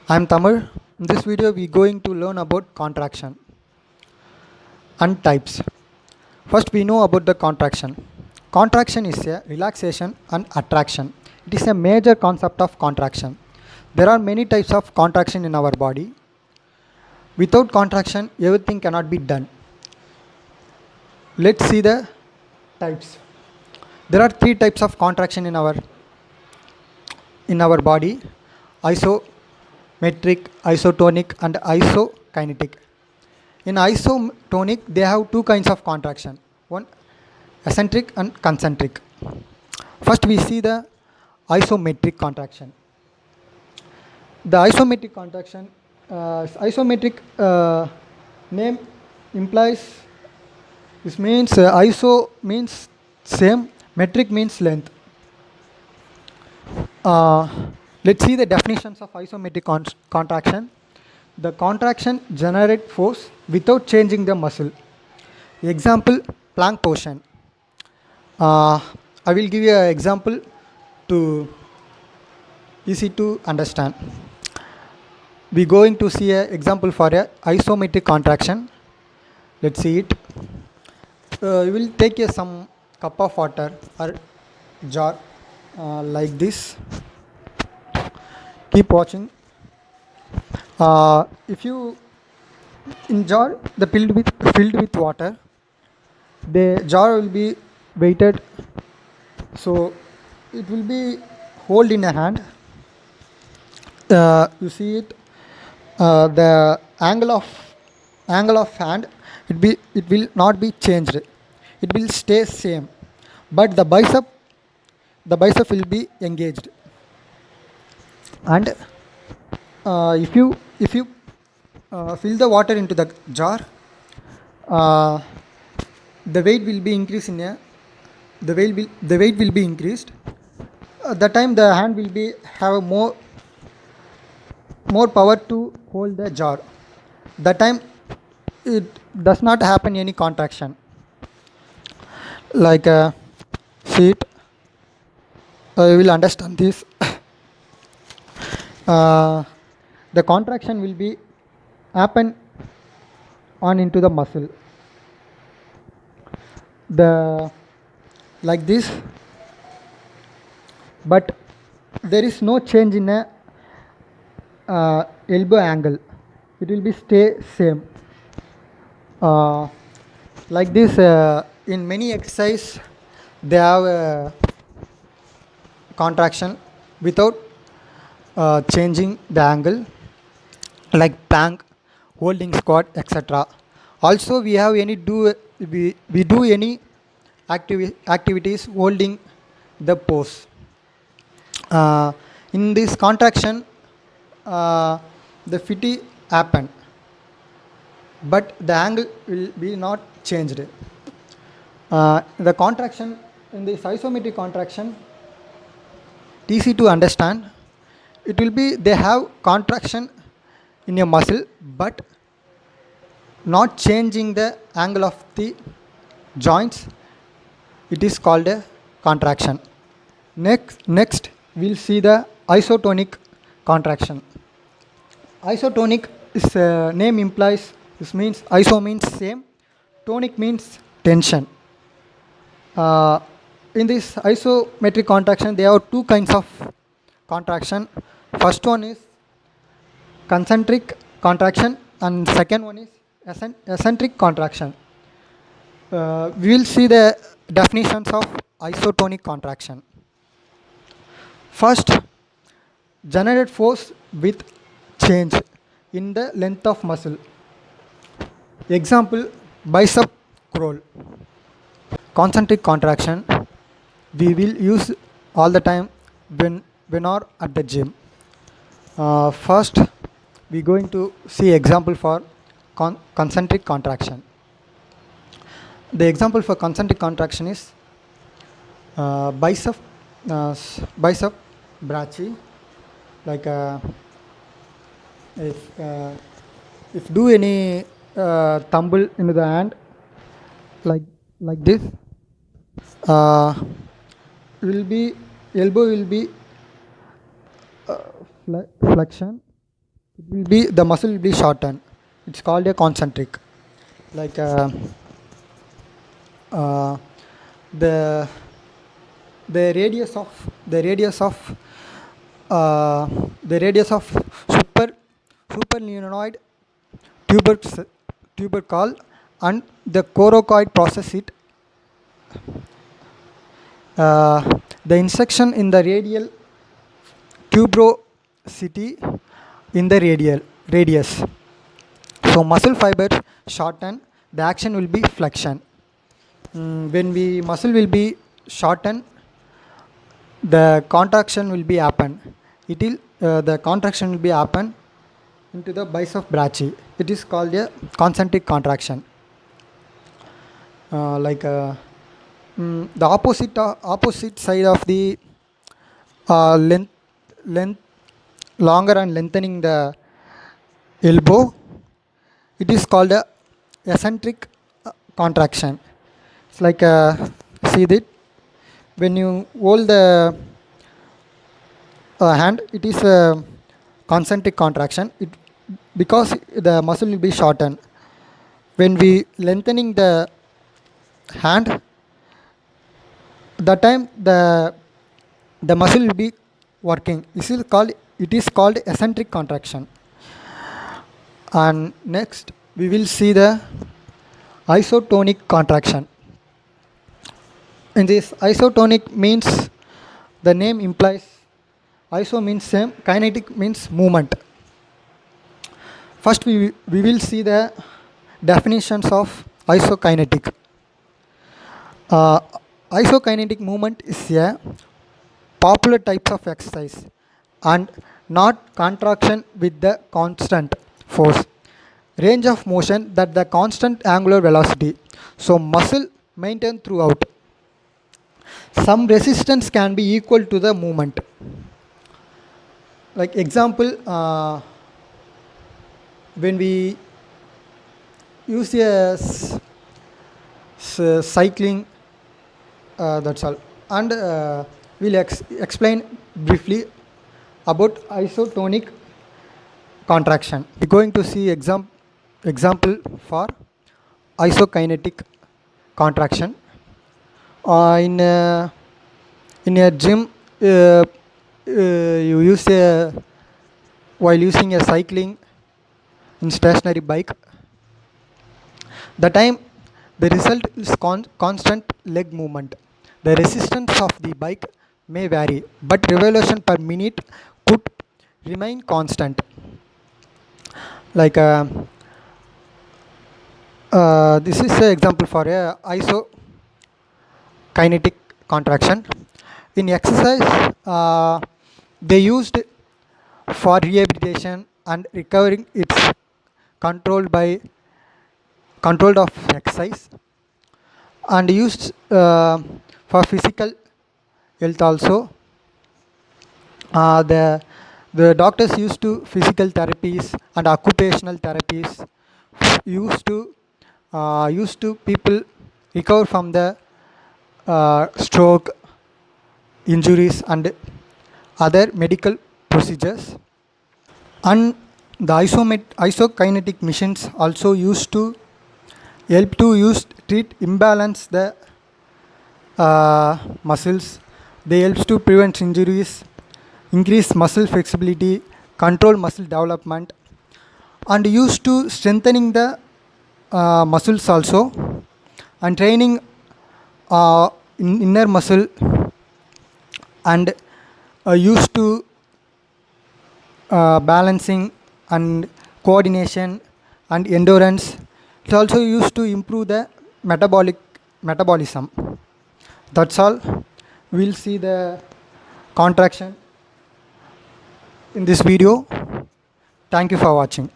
I'm Tamil. In this video, we're going to learn about contraction and types. First, we know about the contraction. Contraction is a relaxation and attraction. It is a major concept of contraction. There are many types of contraction in our body. Without contraction, everything cannot be done. Let's see the types. There are three types of contraction in our body: isometric, isotonic, and isokinetic. In isotonic, they have two kinds of contraction: one eccentric and concentric. First, we see the isometric contraction. The isometric contraction, isometric name implies this means iso means same, metric means length. Let's see the definitions of isometric contraction. The contraction generates force without changing the muscle. Example, plank position. I will give you an example to easy to understand. We're going to see an example for a isometric contraction. Let's see it. We will take some cup of water or jar like this. Keep watching. If you in jar the filled with water, the jar will be weighted, so it will be hold in a hand. You see it. The angle of hand, it will not be changed. It will stay same, but the bicep will be engaged. And if you fill the water into the jar, the weight will be increased the weight will be increased. That time the hand will be have more power to hold the jar. That time it does not happen any contraction. Like see it. You will understand this. The contraction will be happen on into the muscle. Like this, but there is no change in a elbow angle. It will be stay same. Like this, in many exercise they have contraction without changing the angle, like plank, holding squat, etc. Also, we have we do any activities holding the pose. In this contraction, the fiti happen, but the angle will be not changed. The contraction in this isometric contraction, easy to understand. It will be they have contraction in a muscle, but not changing the angle of the joints. It is called a contraction. Next we'll see the isotonic contraction. Isotonic is name implies, this means iso means same, tonic means tension. In this isometric contraction, there are two kinds of contraction. First one is concentric contraction and second one is eccentric contraction. We will see the definitions of isotonic contraction. First, generate force with change in the length of muscle. Example, bicep curl. Concentric contraction we will use all the time when are at the gym. First, we're going to see example for concentric contraction. The example for concentric contraction is bicep brachii. Like if do any tumble into the hand, like this, will be elbow will be flexion, it will be the muscle will be shortened. It's called a concentric. Like uh, the uh, the radius of super supernucleoid tubercle and the coracoid process it. Uh, the insertion in the radial tuberosity in the radial radius. So muscle fibers shorten, the action will be flexion. When we muscle will be shorten, the contraction will be happen. It will the contraction will be happen into the biceps brachii. It is called a concentric contraction. The opposite side of the length length longer and lengthening the elbow, it is called a eccentric contraction. It's like see that when you hold the hand, it is a concentric contraction. It because the muscle will be shortened. When we lengthening the hand, the time the muscle will be working. It is called eccentric contraction. And next we will see the isotonic contraction. In this isotonic means, the name implies iso means same, kinetic means movement. First we will see the definitions of isokinetic. Uh, Isokinetic movement is a popular types of exercise and not contraction with the constant force. Range of motion that the constant angular velocity. So muscle maintained throughout. Some resistance can be equal to the movement. Like example, when we use a cycling, that's all. And we'll explain briefly about isotonic contraction. We're going to see example for isokinetic contraction. In a gym, you use a while using a cycling in stationary bike. The time the result is constant leg movement. The resistance of the bike may vary, but revolution per minute could remain constant. Like this is an example for a isokinetic contraction. In exercise, they used for rehabilitation and recovering. It's controlled of exercise and used for physical health also. The doctors used to physical therapies and occupational therapies used to people recover from the stroke, injuries and other medical procedures. And the isokinetic machines also used to help to treat imbalance the muscles. They helps to prevent injuries, increase muscle flexibility, control muscle development, and used to strengthening the muscles also, and training inner muscle, and used to balancing and coordination and endurance. It also used to improve the metabolism. That's all. We'll see the contraction in this video. Thank you for watching.